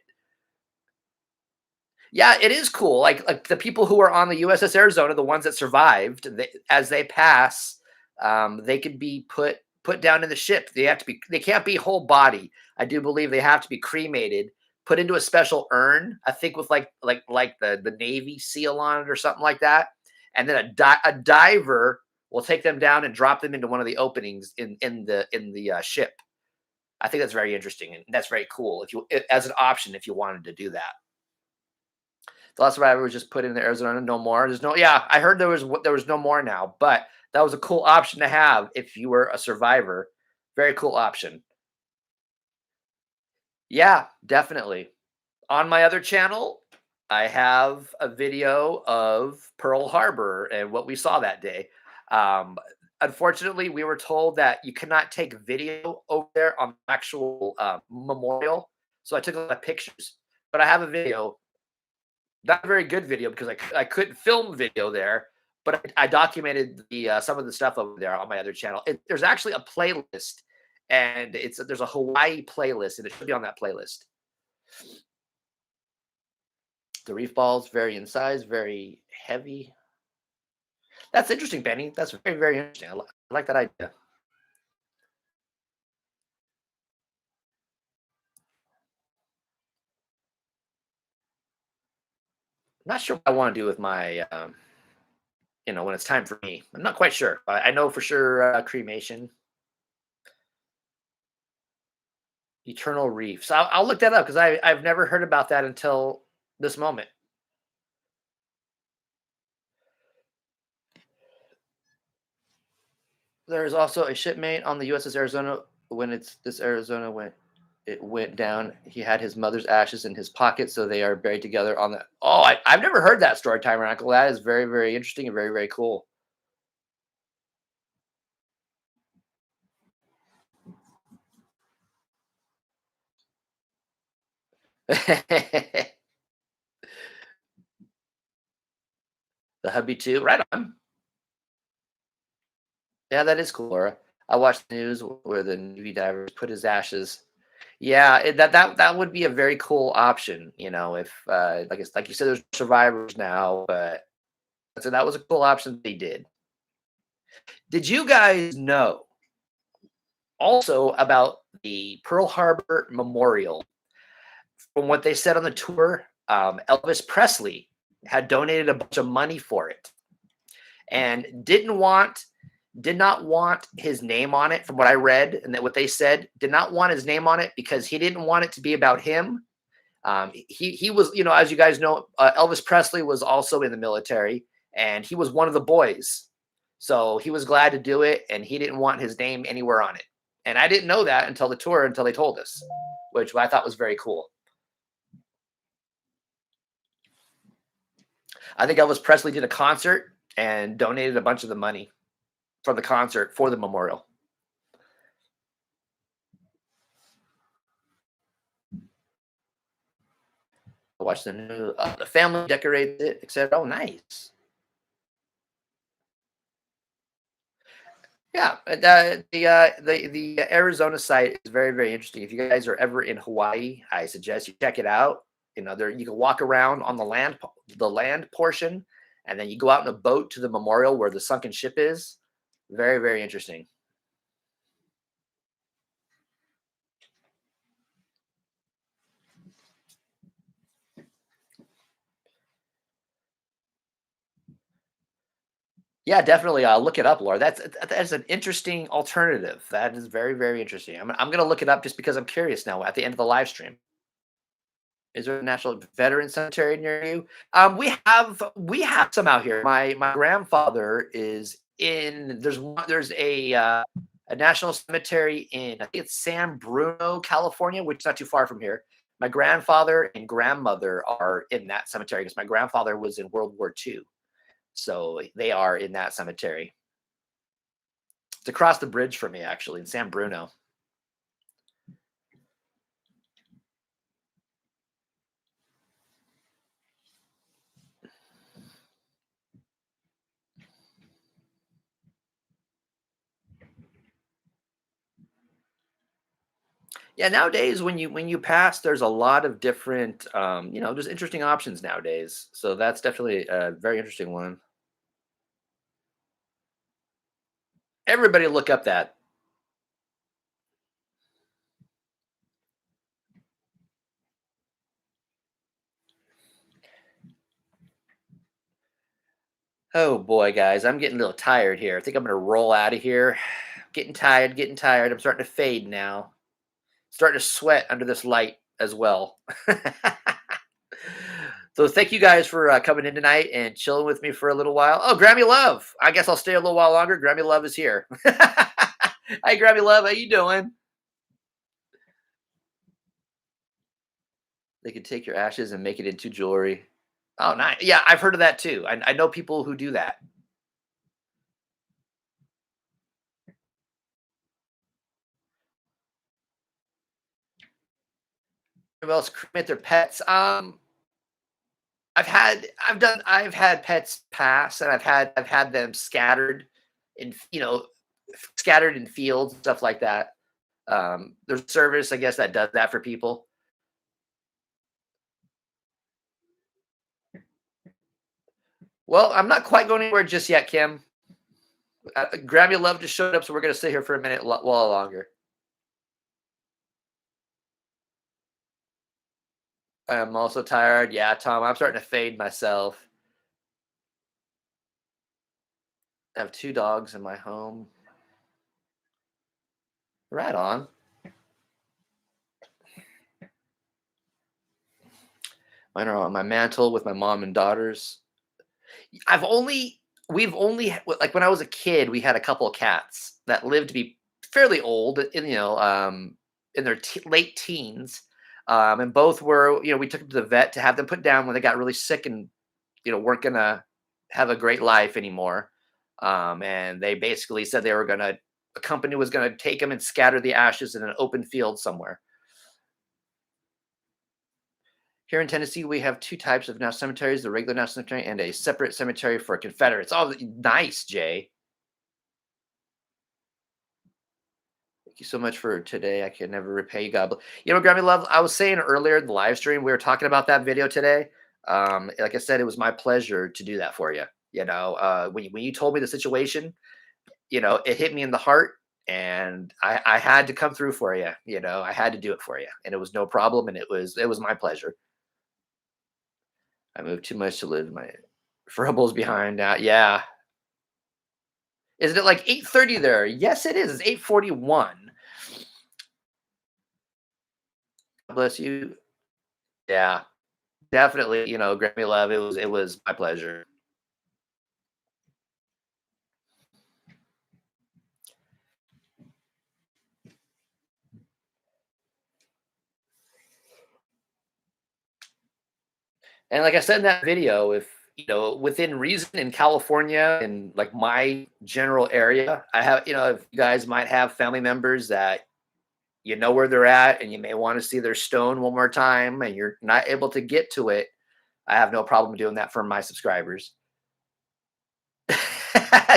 Yeah, it is cool. Like the people who are on the USS Arizona, the ones that survived, as they pass, they can be put down in the ship. They can't be whole body. I do believe they have to be cremated, put into a special urn. I think with like the Navy seal on it or something like that, and then a diver will take them down and drop them into one of the openings in the ship. I think that's very interesting and that's very cool. If you as an option, if you wanted to do that. The last survivor was just put in the Arizona. No more. There's no. Yeah, I heard there was no more now, but that was a cool option to have if you were a survivor. Very cool option. Yeah, definitely. On my other channel, I have a video of Pearl Harbor and what we saw that day. Um, Unfortunately, we were told that you cannot take video over there on the actual memorial, so I took a lot of pictures. But I have a video, not a very good video because I couldn't film video there, but I documented some of the stuff over there on my other channel. There's actually a playlist, and there's a Hawaii playlist, and it should be on that playlist. The reef balls vary in size, very heavy. That's interesting, Benny. That's very interesting. I like that idea. Not sure what I want to do with my, when it's time for me. I'm not quite sure. I know for sure cremation, eternal reef. So I'll look that up because I've never heard about that until this moment. There's also a shipmate on the USS Arizona. When this Arizona went down, he had his mother's ashes in his pocket, so they are buried together on the. Oh, I've never heard that story, Timer Uncle. That is very interesting and very cool. The hubby too. Right on. Yeah, that is cool, Laura. I watched the news where the Navy divers put his ashes. Yeah, that would be a very cool option. If like you said, there's survivors now, but so that was a cool option they did. Did you guys know also about the Pearl Harbor Memorial? From what they said on the tour, Elvis Presley had donated a bunch of money for it and did not want his name on it. From what I read and that what they said, did not want his name on it because he didn't want it to be about him. He was, as you guys know, Elvis Presley was also in the military, and he was one of the boys. So he was glad to do it, and he didn't want his name anywhere on it. And I didn't know that until the tour, until they told us, which I thought was very cool. I think Elvis Presley did a concert and donated a bunch of the money from the concert for the memorial. I watched the family decorated it, etc. Oh, nice. Yeah, the Arizona site is very very interesting. If you guys are ever in Hawaii, I suggest you check it out. There you can walk around on the land portion, and then you go out in a boat to the memorial where the sunken ship is. Very very interesting. Yeah, definitely. I'll look it up, Laura. That's an interesting alternative. That is very very interesting. I'm gonna look it up just because I'm curious now. At the end of the live stream. Is there a national veteran cemetery near you? We have some out here. My grandfather is in. There's a national cemetery in, I think it's San Bruno, California, which is not too far from here. My grandfather and grandmother are in that cemetery because my grandfather was in World War II, so they are in that cemetery. It's across the bridge from me, actually, in San Bruno. Yeah, nowadays when you pass, there's a lot of different, there's interesting options nowadays. So that's definitely a very interesting one. Everybody look up that. Oh boy, guys, I'm getting a little tired here. I think I'm gonna roll out of here. Getting tired, getting tired. I'm starting to fade now. Starting to sweat under this light as well. So thank you guys for coming in tonight and chilling with me for a little while. Oh, Grammy Love. I guess I'll stay a little while longer. Grammy Love is here. Hey, Grammy Love, how you doing? They can take your ashes and make it into jewelry. Oh, nice. Yeah, I've heard of that too. I know people who do that. Who else cremate their pets? I've had pets pass, and I've had them in you know scattered in fields and stuff like that. There's a service, I guess, that does that for people. Well, I'm not quite going anywhere just yet, Kim. Grammy Love just showed up, so we're gonna sit here for a minute while longer. I'm also tired. Yeah, Tom, I'm starting to fade myself. I have two dogs in my home. Right on. Mine are on my mantle with my mom and daughters. I've only we've only like when I was a kid, we had a couple of cats that lived to be fairly old, in their late teens, and both were, we took them to the vet to have them put down when they got really sick and weren't gonna have a great life anymore. And they basically said they were gonna a company was gonna take them and scatter the ashes in an open field somewhere. Here in Tennessee, we have two types of now cemeteries: the regular now cemetery and a separate cemetery for Confederates. Oh, nice, Jay. Thank you so much for today. I can never repay you, God. You know, Grammy Love, I was saying earlier in the live stream, we were talking about that video today. Like I said, it was my pleasure to do that for you. You know, when you told me the situation, you know, it hit me in the heart, and I had to come through for you. You know, I had to do it for you, and it was no problem, and it was my pleasure. I moved too much to live my Frubbles behind now. Yeah. Isn't it like 8:30 there? Yes, it is. It's 8:41. Bless you. Yeah. Definitely, you know, Grammy Love, it was my pleasure. And like I said in that video, if you know, within reason in California and like my general area, I have, you know, if you guys might have family members that you know where they're at and you may want to see their stone one more time and you're not able to get to it, I have no problem doing that for my subscribers.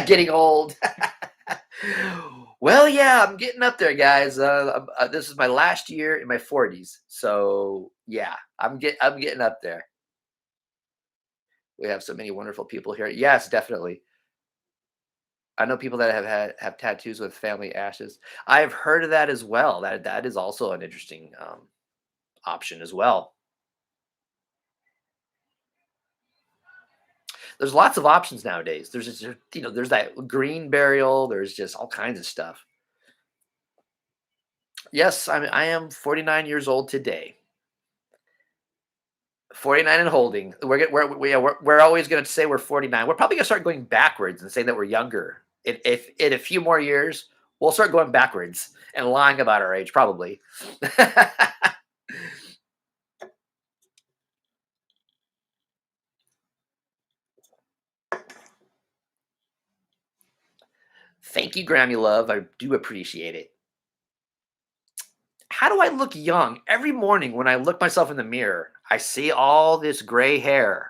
Getting old. Well, yeah, I'm getting up there, guys. This is my last year in my 40s, so yeah, I'm getting up there. We have so many wonderful people here. Yes, definitely. I know people that have tattoos with family ashes. I've heard of that as well. That is also an interesting option as well. There's lots of options nowadays. There's just, you know, there's that green burial. There's just all kinds of stuff. Yes, I am 49 years old today. 49 and holding. We're always going to say we're 49. We're probably going to start going backwards and say that we're younger. If in a few more years, we'll start going backwards and lying about our age, probably. Thank you, Grammy Love. I do appreciate it. How do I look young? Every morning when I look myself in the mirror, I see all this gray hair.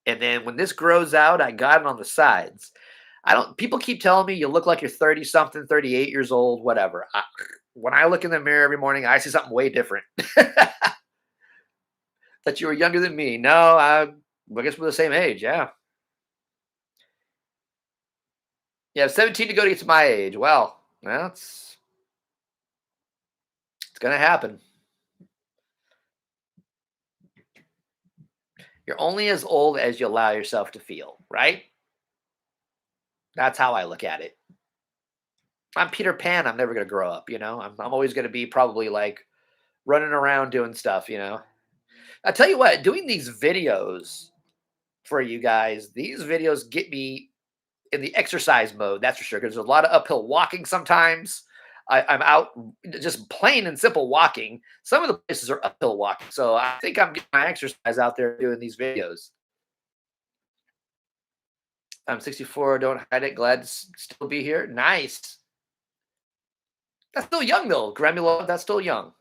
And then when this grows out, I got it on the sides. I don't people keep telling me you look like you're 30 something, 38 years old, whatever. When I look in the mirror every morning, I see something way different. That you were younger than me. No, I guess we're the same age. Yeah. Yeah, 17 to go to get to my age. Well, it's gonna happen. You're only as old as you allow yourself to feel, right? That's how I look at it. I'm Peter Pan. I'm never gonna grow up, you know. I'm always gonna be probably like running around doing stuff, you know. I tell you what, doing these videos for you guys, these videos get me in the exercise mode. That's for sure. Because there's a lot of uphill walking sometimes. I'm out just plain and simple walking. Some of the places are uphill walking, so I think I'm getting my exercise out there doing these videos. I'm 64. Don't hide it. Glad to still be here. Nice. That's still young though. Grammy Love. That's still young.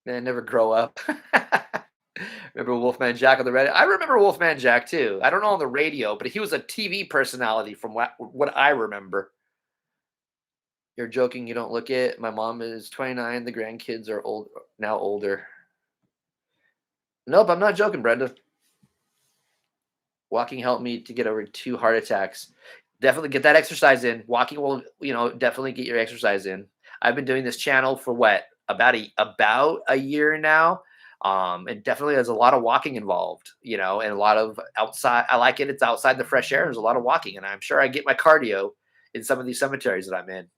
Man, never grow up. Remember Wolfman Jack on the radio? I remember Wolfman Jack too. I don't know on the radio, but he was a TV personality from what I remember. You're joking. You don't look it. My mom is 29. The grandkids are old now, older. Nope, I'm not joking, Brenda. Walking helped me to get over 2 heart attacks. Definitely get that exercise in. Walking will, you know, definitely get your exercise in. I've been doing this channel for what, about a year now. And definitely there's a lot of walking involved, you know, and a lot of outside. I like it. It's outside the fresh air. There's a lot of walking, and I'm sure I get my cardio in some of these cemeteries that I'm in.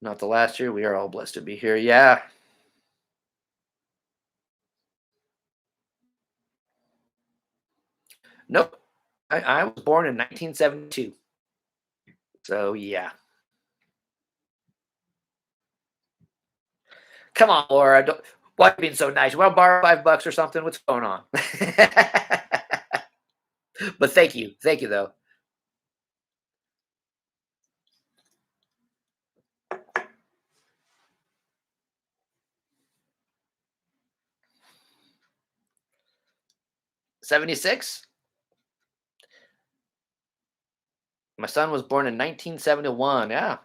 Not the last year. We are all blessed to be here. Yeah. Nope. I was born in 1972. So yeah. Come on, Laura. Why are you being so nice? You want to borrow $5 or something? What's going on? But thank you. Thank you though. 76. My son was born in 1971. Yeah.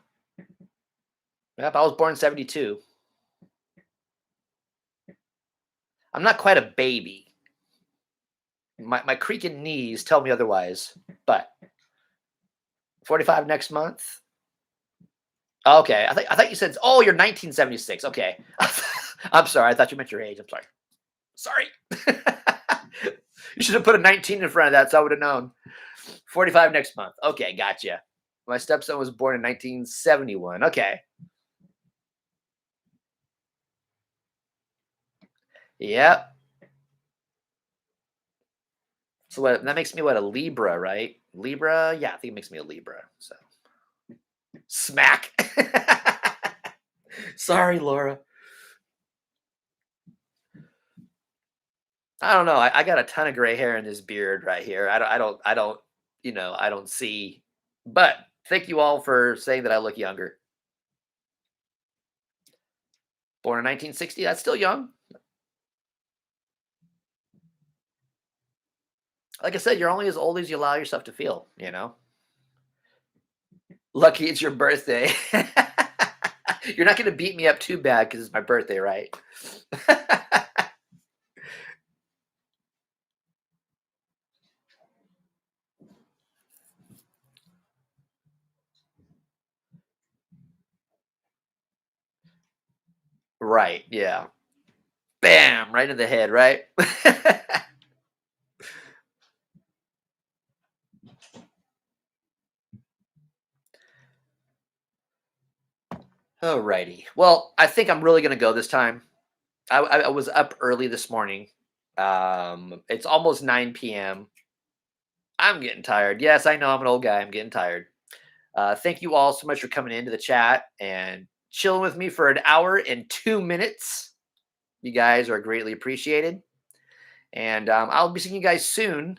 Yep. I was born in 72. I'm not quite a baby. My creaking knees tell me otherwise, but 45 next month. Okay, I thought you said, oh, you're 1976. Okay, I'm sorry. I thought you meant your age. I'm sorry. Sorry. You should have put a 19 in front of that, so I would have known. 45 next month. Okay, gotcha. My stepson was born in 1971. Okay. Yep. So what, that makes me what, a Libra, right? Libra. Yeah, I think it makes me a Libra. So smack. Sorry, Laura. I don't know. I got a ton of gray hair in this beard right here. I don't see. But thank you all for saying that I look younger. Born in 1960. That's still young. Like I said, you're only as old as you allow yourself to feel. Lucky it's your birthday. You're not going to beat me up too bad because it's my birthday, right? Right. Yeah. Bam! Right in the head, right? Alrighty. Well, I think I'm really going to go this time. I was up early this morning. It's almost 9 p.m. I'm getting tired. Yes, I know I'm an old guy. I'm getting tired. Thank you all so much for coming into the chat and chilling with me for an hour and 2 minutes. You guys are greatly appreciated. And I'll be seeing you guys soon.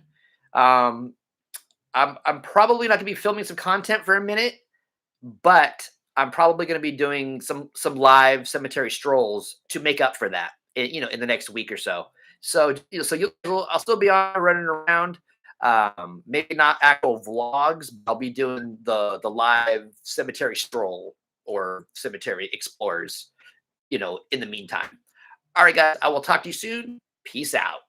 Um, I'm probably not going to be filming some content for a minute, but I'm probably going to be doing some live cemetery strolls to make up for that. In the next week or so. So I'll still be on running around. Maybe not actual vlogs. But I'll be doing the live cemetery stroll or cemetery explorers. In the meantime. All right, guys. I will talk to you soon. Peace out.